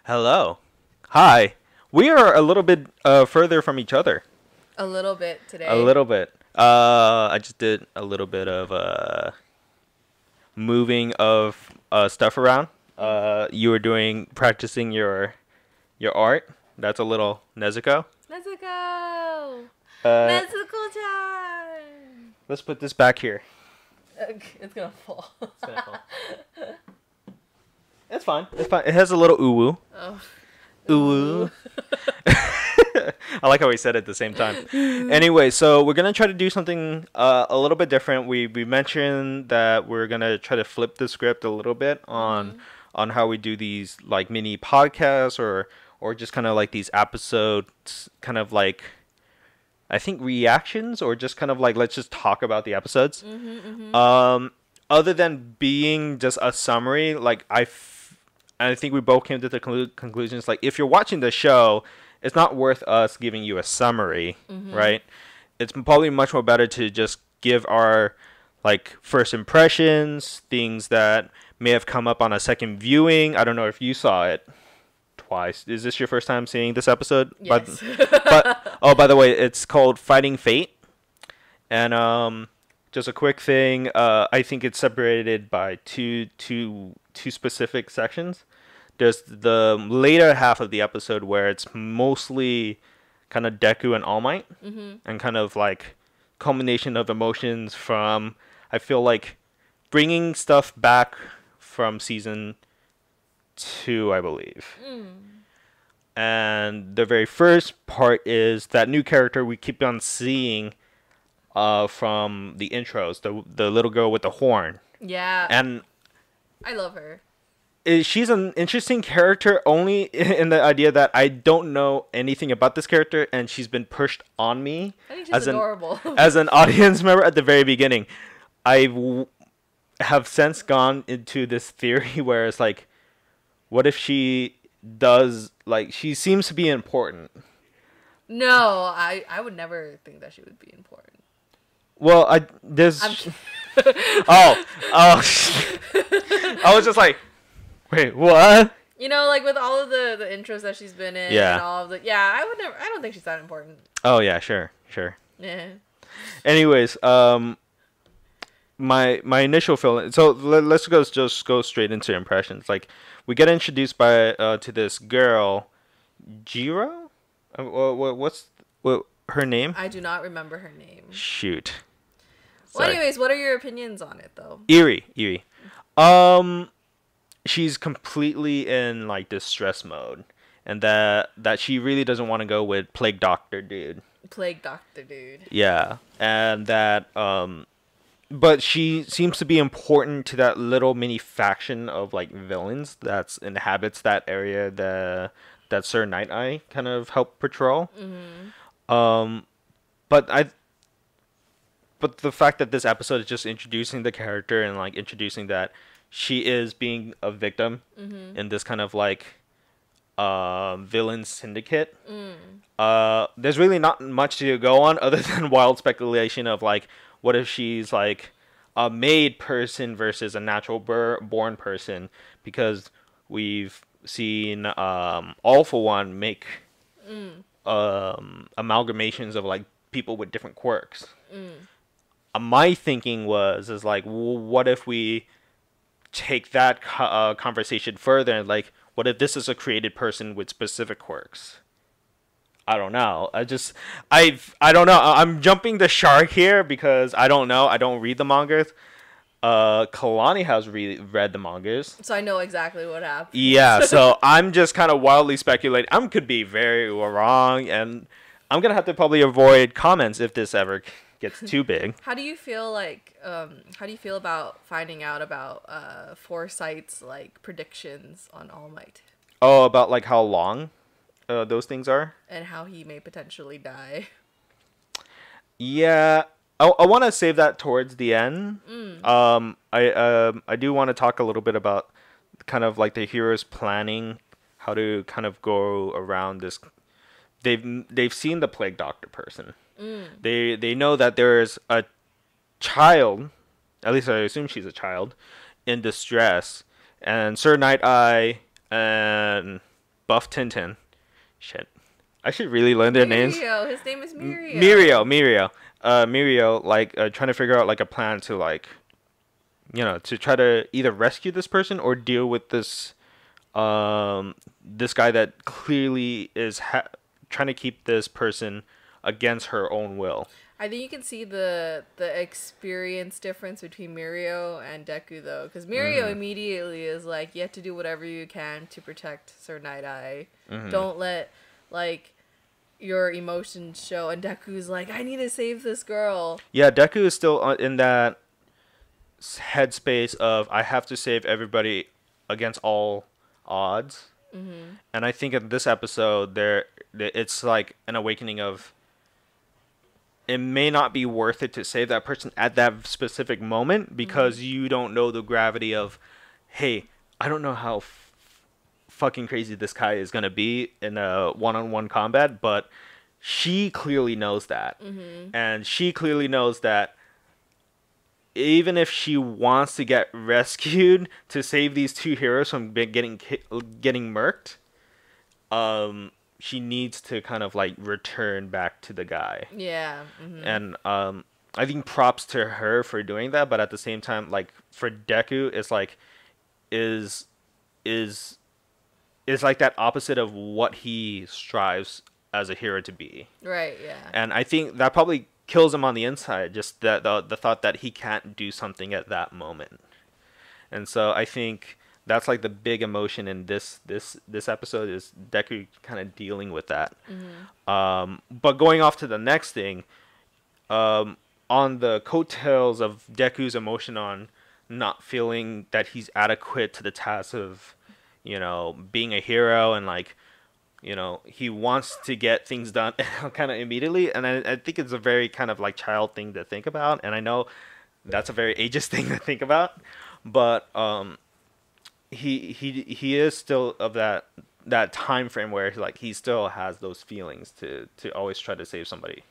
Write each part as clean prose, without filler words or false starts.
Hello. Hi. We are a little bit further from each other. A little bit A today. little bit. I just did a little bit of moving of stuff around. You were doing practicing your art. That's a little Nezuko. Let's go. Uh, Musical time. let's put this back here. It's gonna fall. It's gonna fall. It's fine. It's fine. It has a little uwu. Oh. Uwu. I like how we said it at the same time. Anyway, so we're gonna try to do something a little bit different. We mentioned that we're gonna try to flip the script a little bit on how we do these like mini podcasts or just kind of like these episodes, kind of like I think reactions or just kind of like let's just talk about the episodes. Other than being just a summary, like I think we both came to the conclusions like if you're watching the show, it's not worth us giving you a summary, right? It's probably much more better to just give our like first impressions, things that may have come up on a second viewing. I don't know if you saw it twice. Is this your first time seeing this episode? Yes. But oh, by the way, it's called Fighting Fate, and just a quick thing. I think it's separated by two specific sections. There's the later half of the episode where it's mostly kind of Deku and All Might, and kind of like culmination of emotions from I feel like bringing stuff back from season 2, I believe. And the very first part is that new character we keep on seeing from the intros, the little girl with the horn. Yeah. And I love her. she's an interesting character only in the idea that I don't know anything about this character and she's been pushed on me I think she's as adorable. as an audience member at the very beginning. Have since gone into this theory where it's like, what if she does like she seems to be important? No, I would never think that she would be important. Well, I there's I'm oh oh I was just like, wait, what? like with all of the intros that she's been in Yeah. and all of the I don't think she's that important. Oh yeah, sure. Yeah. Anyways, my initial feeling. So let's just go straight into impressions. Like we get introduced by to this girl, Jiro. What's her name? I do not remember her name. Shoot. Well, Sorry. anyways, what are your opinions on it though? Eerie. Um, she's completely in like distress mode, and that she really doesn't want to go with Plague Doctor dude. Plague Doctor dude. Yeah, and that but she seems to be important to that little mini faction of like villains that's inhabits that area that Sir Night Eye kind of helped patrol. Um, but but the fact that this episode is just introducing the character and like introducing that she is being a victim in this kind of like villain syndicate. There's really not much to go on other than wild speculation of like what if she's like a made person versus a natural born person, because we've seen All For One make amalgamations of like people with different quirks. My thinking was is like, what if we take that conversation further and like, what if this is a created person with specific quirks? I don't know. I don't know. I'm jumping the shark here because I don't know. I don't read the mangas. Kalani has read the mangas. So I know exactly what happened. Yeah, so I'm just kind of wildly speculating. I could be very wrong, and I'm gonna have to probably avoid comments if this ever gets too big. How do you feel like how do you feel about finding out about Foresight's like predictions on All Might Oh, about like how long those things are? and how he may potentially die? Yeah, I want to save that towards the end. I do want to talk a little bit about kind of like the heroes planning how to kind of go around this. They've seen the plague doctor person. They know that there's a child, at least I assume she's a child, in distress, and Sir Night Eye and buff Tintin. Shit. I should really learn their names. Mirio. His name is Mirio, like trying to figure out like a plan to like, to try to either rescue this person or deal with this guy that clearly is trying to keep this person against her own will. I think you can see the experience difference between Mirio and Deku though, because Mirio immediately is like, you have to do whatever you can to protect Sir Night Eye. Don't let like your emotions show. And Deku's like, I need to save this girl. Yeah, Deku is still in that headspace of I have to save everybody against all odds. And I think in this episode it's like an awakening of it may not be worth it to save that person at that specific moment because you don't know the gravity of, hey, I don't know how fucking crazy this guy is going to be in a one-on-one combat, but she clearly knows that. And she clearly knows that even if she wants to get rescued to save these two heroes from getting murked, she needs to kind of like return back to the guy. Yeah. And I think props to her for doing that, but at the same time, like for Deku, it's like is like that opposite of what he strives as a hero to be. Right. Yeah. And I think that probably kills him on the inside, just that the thought that he can't do something at that moment. And so I think that's like the big emotion in this episode is Deku kind of dealing with that. But going off to the next thing, on the coattails of Deku's emotion on not feeling that he's adequate to the task of, being a hero and like, he wants to get things done kind of immediately. And I think it's a very kind of like child thing to think about. And I know that's a very ageist thing to think about, but he is still of that time frame where like he still has those feelings to always try to save somebody.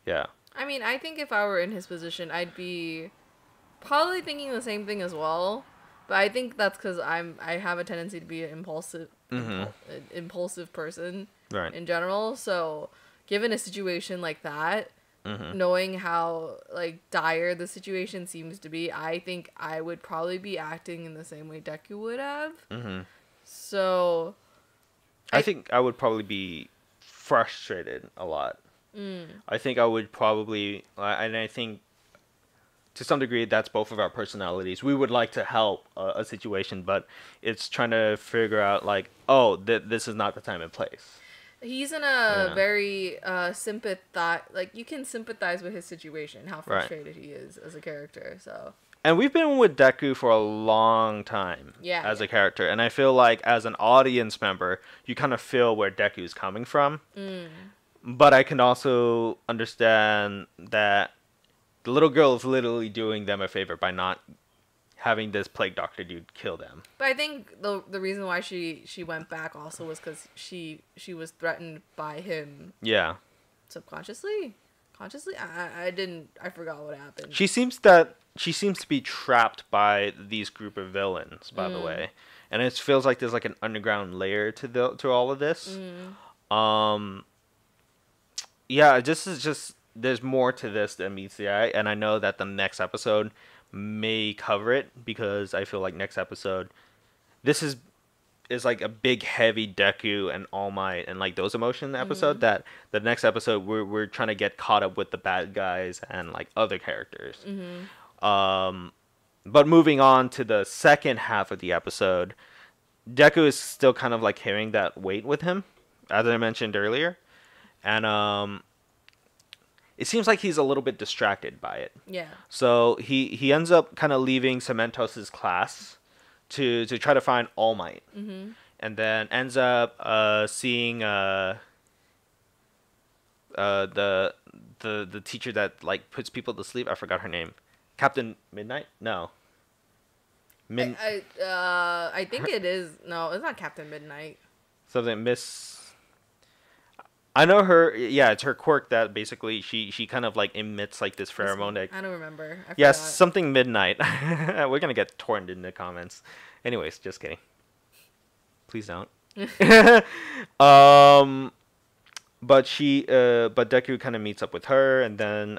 Yeah. I mean, I think if I were in his position, I'd be probably thinking the same thing as well. But I think that's because I have a tendency to be an impulsive person in general. So given a situation like that, knowing how like dire the situation seems to be, I think I would probably be acting in the same way Deku would have. So I think I would probably be frustrated a lot. I think I would probably, and I think to some degree that's both of our personalities. We would like to help a situation, but it's trying to figure out like, this is not the time and place. He's in a very like you can sympathize with his situation, how frustrated he is as a character. So. And we've been with Deku for a long time as a character, and I feel like as an audience member, you kind of feel where Deku's coming from. But I can also understand that the little girl is literally doing them a favor by not having this plague doctor dude kill them. But I think the reason why she went back also was because she was threatened by him. Yeah. Subconsciously, consciously, I forgot what happened. She seems to be trapped by these group of villains, by the way, and it feels like there's like an underground layer to all of this. Yeah, this is just, there's more to this than meets the eye, and I know that the next episode may cover it because I feel like next episode, this is like a big heavy Deku and All Might and like those emotion episode that the next episode we're trying to get caught up with the bad guys and like other characters. But moving on to the second half of the episode, Deku is still kind of like carrying that weight with him, as I mentioned earlier. And it seems like he's a little bit distracted by it. Yeah. So he ends up kind of leaving Cementos' class to try to find All Might. And then ends up seeing the teacher that like puts people to sleep. I forgot her name. Captain Midnight? No. I think it is. No, it's not Captain Midnight. Something Miss. I know her. Yeah, it's her quirk that basically she kind of like emits like this pheromone. I don't remember. I yes, something Midnight. We're gonna get torn in the comments. Anyways, just kidding. Please don't. um, but Deku kind of meets up with her, and then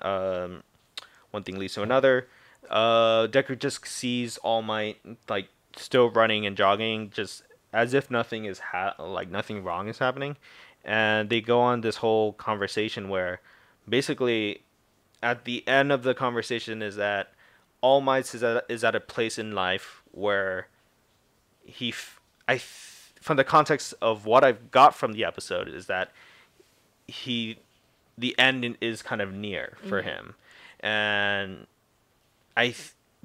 one thing leads to another. Deku just sees All Might like still running and jogging, just as if nothing is like nothing wrong is happening, and they go on this whole conversation where, basically, at the end of the conversation is that All Might is at a place in life where he, from the context of what I've got from the episode, is that he the end is kind of near for him, and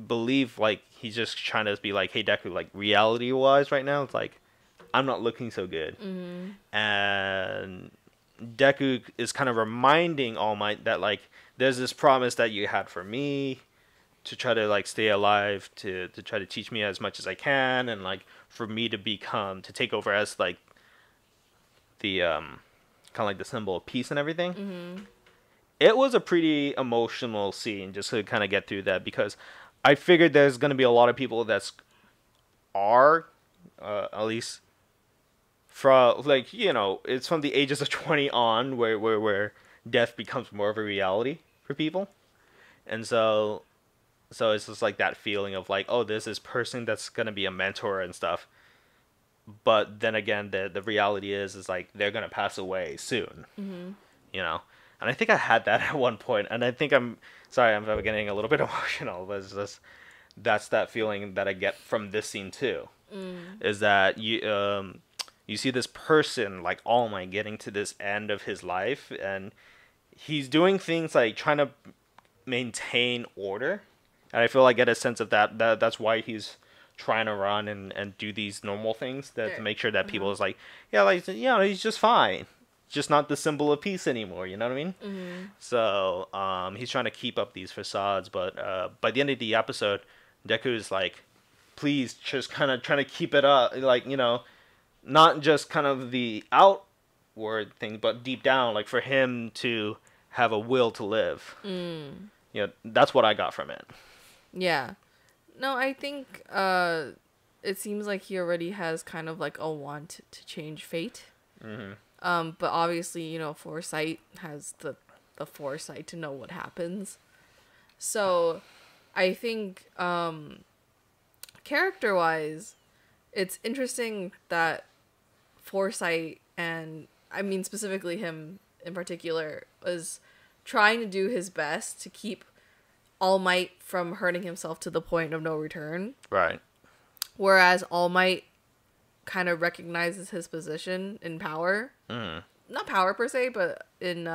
believe like he's just trying to be like, hey Deku, like reality wise right now it's like I'm not looking so good, and Deku is kind of reminding All Might that like there's this promise that you had for me to try to like stay alive, to try to teach me as much as I can, and like for me to take over as like the kind of like the symbol of peace and everything. It was a pretty emotional scene just to kind of get through that, because I figured there's going to be a lot of people that's are at least from like, it's from the ages of 20 on where death becomes more of a reality for people. And so it's just like that feeling of like, oh, there's this person that's going to be a mentor and stuff. But then again, the reality is like they're going to pass away soon. you know. And I think I had that at one point, and I think I'm sorry, I'm getting a little bit emotional, but it's just that's that feeling that I get from this scene too. Is that you see this person like All Might getting to this end of his life, and he's doing things like trying to maintain order, and I feel like I get a sense of that's why he's trying to run and do these normal things to make sure that people is like, yeah, like, he's just fine, just not the symbol of peace anymore, you know what I mean? So he's trying to keep up these facades, but by the end of the episode, Deku is like, please just kind of trying to keep it up, like, not just kind of the outward thing, but deep down, like for him to have a will to live. That's what I got from it. Yeah. No, I think it seems like he already has kind of like a want to change fate. But obviously, Foresight has the foresight to know what happens. So I think character-wise, it's interesting that Foresight, and I mean specifically him in particular, was trying to do his best to keep All Might from hurting himself to the point of no return. Right. Whereas All Might kind of recognizes his position in power. Not power per se, but in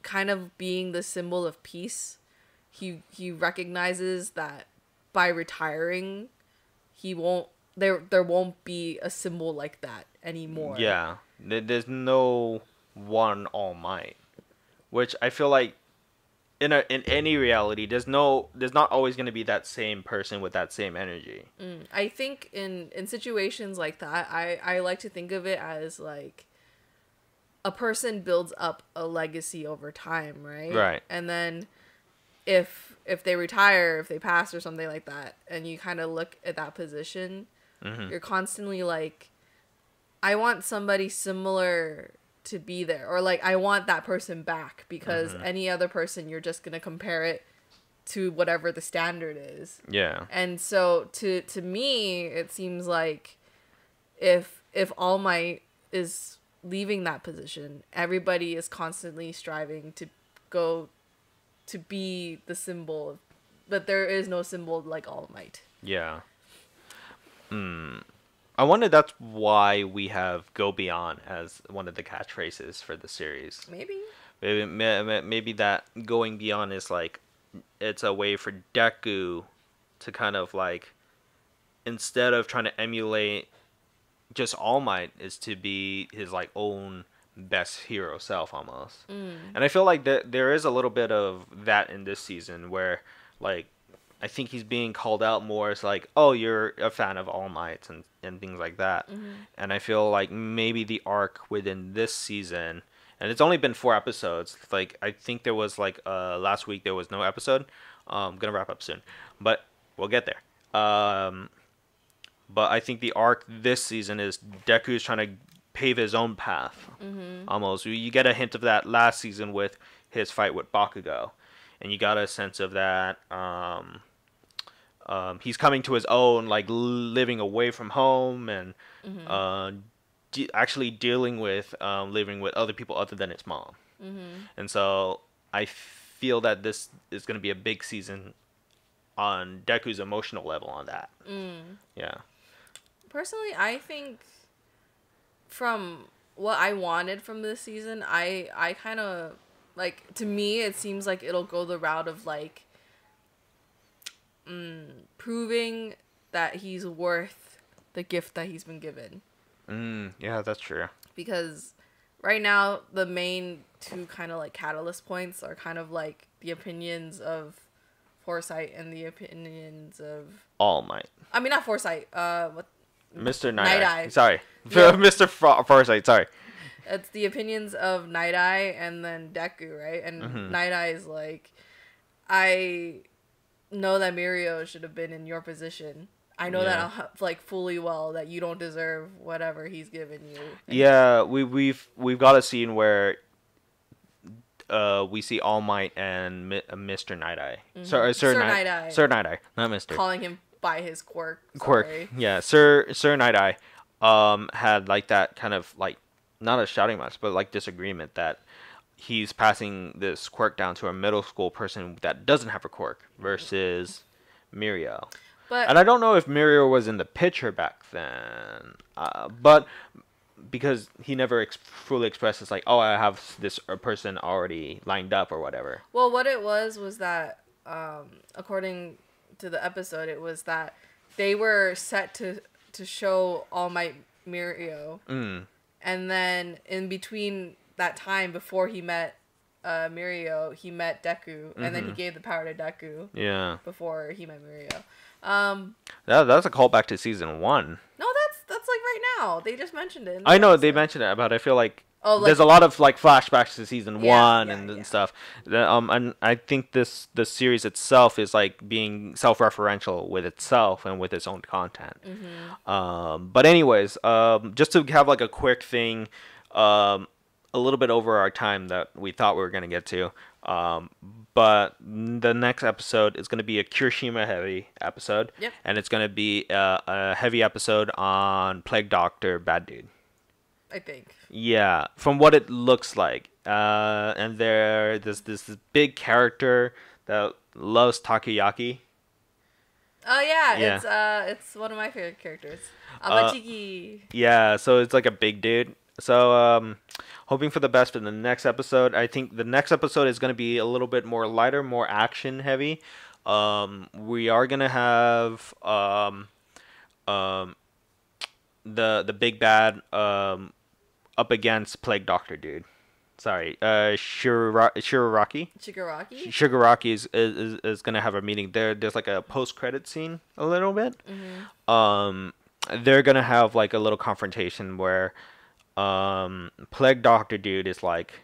kind of being the symbol of peace. He recognizes that by retiring, there won't be a symbol like that anymore. Yeah. There's no one All Might, which I feel like in any reality, there's not always going to be that same person with that same energy. I think in situations like that, I like to think of it as like a person builds up a legacy over time, right? Right. And then if they retire, if they pass or something like that, and you kind of look at that position, you're constantly like, I want somebody similar to be there, or like I want that person back, because any other person, you're just gonna compare it to whatever the standard is. Yeah. And so to me, it seems like if All Might is leaving that position, everybody is constantly striving to go to be the symbol of, but there is no symbol like All Might. Yeah. I wonder that's why we have "Go Beyond" as one of the catchphrases for the series. Maybe that going beyond is like, it's a way for Deku to kind of like, instead of trying to emulate just All Might, is to be his like own best hero self almost. And I feel like there is a little bit of that in this season where like I think he's being called out more as like, oh, you're a fan of All Might and things like that. And I feel like maybe the arc within this season, and it's only been 4 episodes. Like I think there was like last week there was no episode. I'm gonna wrap up soon, but we'll get there. But I think the arc this season is Deku's trying to pave his own path. Almost, you get a hint of that last season with his fight with Bakugo, and you got a sense of that. He's coming to his own, like living away from home and uh, actually dealing with living with other people other than his mom. And so I feel that this is going to be a big season on Deku's emotional level on that. Yeah. Personally, I think from what I wanted from this season, I kind of like, to me it seems like it'll go the route of like proving that he's worth the gift that he's been given. Yeah, that's true. Because right now the main two kind of like catalyst points are kind of like the opinions of Foresight and the opinions of All Might. I mean, not Foresight. What? Mr. Night Night Eye. Eye. Sorry. Yeah. Mr. Farsight, sorry. It's the opinions of Night Eye and then Deku, right? And Night Eye is like, I know that Mirio should have been in your position. I know that like fully well that you don't deserve whatever he's given you. Yeah, we've got a scene where we see All Might and Mr. Night Eye. Sir Night Eye. Sir Night Eye, not Mr. Calling him by his quirk. Sorry. Yeah, Sir Night Eye had like that kind of like, not a shouting match, but like disagreement that he's passing this quirk down to a middle school person that doesn't have a quirk versus Mirio. And I don't know if Mirio was in the picture back then, but because he never fully expresses like, oh, I have this person already lined up or whatever. Well, what it was that, according to the episode, it was that they were set to show All Might Mirio, and then in between that time before he met Mirio, he met Deku, and then he gave the power to Deku. Yeah. Before he met Mirio. That's a callback to season 1. No, that's like right now. They just mentioned it. I know they mentioned it, but I feel like there's a lot of like flashbacks to season 1 and stuff. And I think the series itself is like being self-referential with itself and with its own content. But anyways, just to have like a quick thing, a little bit over our time that we thought we were gonna get to. But the next episode is going to be a Kirishima heavy episode. Yep. And it's going to be a heavy episode on Plague Doctor Bad Dude. I think. Yeah, from what it looks like. And there's this big character that loves takoyaki. Oh yeah. It's one of my favorite characters. Amachiki. Yeah, so it's like a big dude. So, hoping for the best for the next episode. I think the next episode is going to be a little bit more lighter, more action heavy. We are going to have the big bad up against Plague Doctor Dude. Sorry, Shigaraki. Shigaraki is going to have a meeting there. There's like a post-credit scene a little bit. They're going to have like a little confrontation where Plague Doctor Dude is like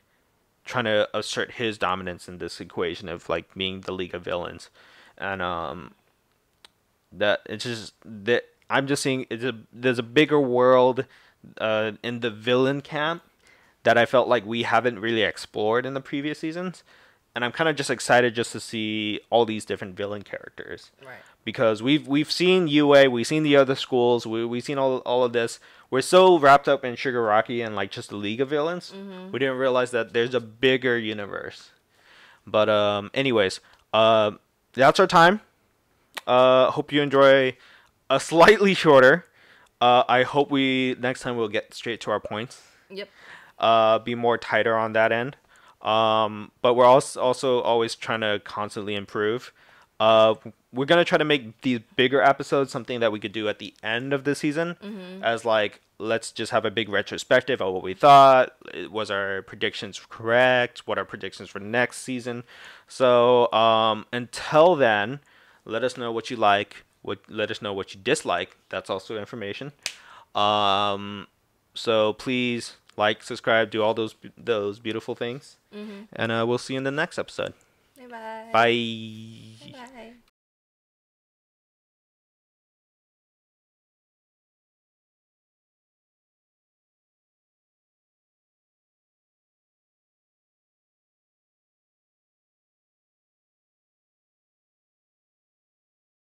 trying to assert his dominance in this equation of like being the League of Villains, and that it's just that I'm just seeing there's a bigger world in the villain camp that I felt like we haven't really explored in the previous seasons, and I'm kind of just excited just to see all these different villain characters. Right. Because we've seen UA, we've seen the other schools, we've seen all of this. We're so wrapped up in Shigaraki and like just the League of Villains, we didn't realize that there's a bigger universe. But anyways, that's our time. Hope you enjoy a slightly shorter. I hope next time we'll get straight to our points. Yep. Be more tighter on that end. But we're also always trying to constantly improve. We're going to try to make these bigger episodes something that we could do at the end of the season as like, let's just have a big retrospective of what we thought. Was our predictions correct? What are predictions for next season? So until then, let us know what you like. Let us know what you dislike. That's also information. So please like, subscribe, do all those beautiful things. And we'll see you in the next episode. Bye. Bye.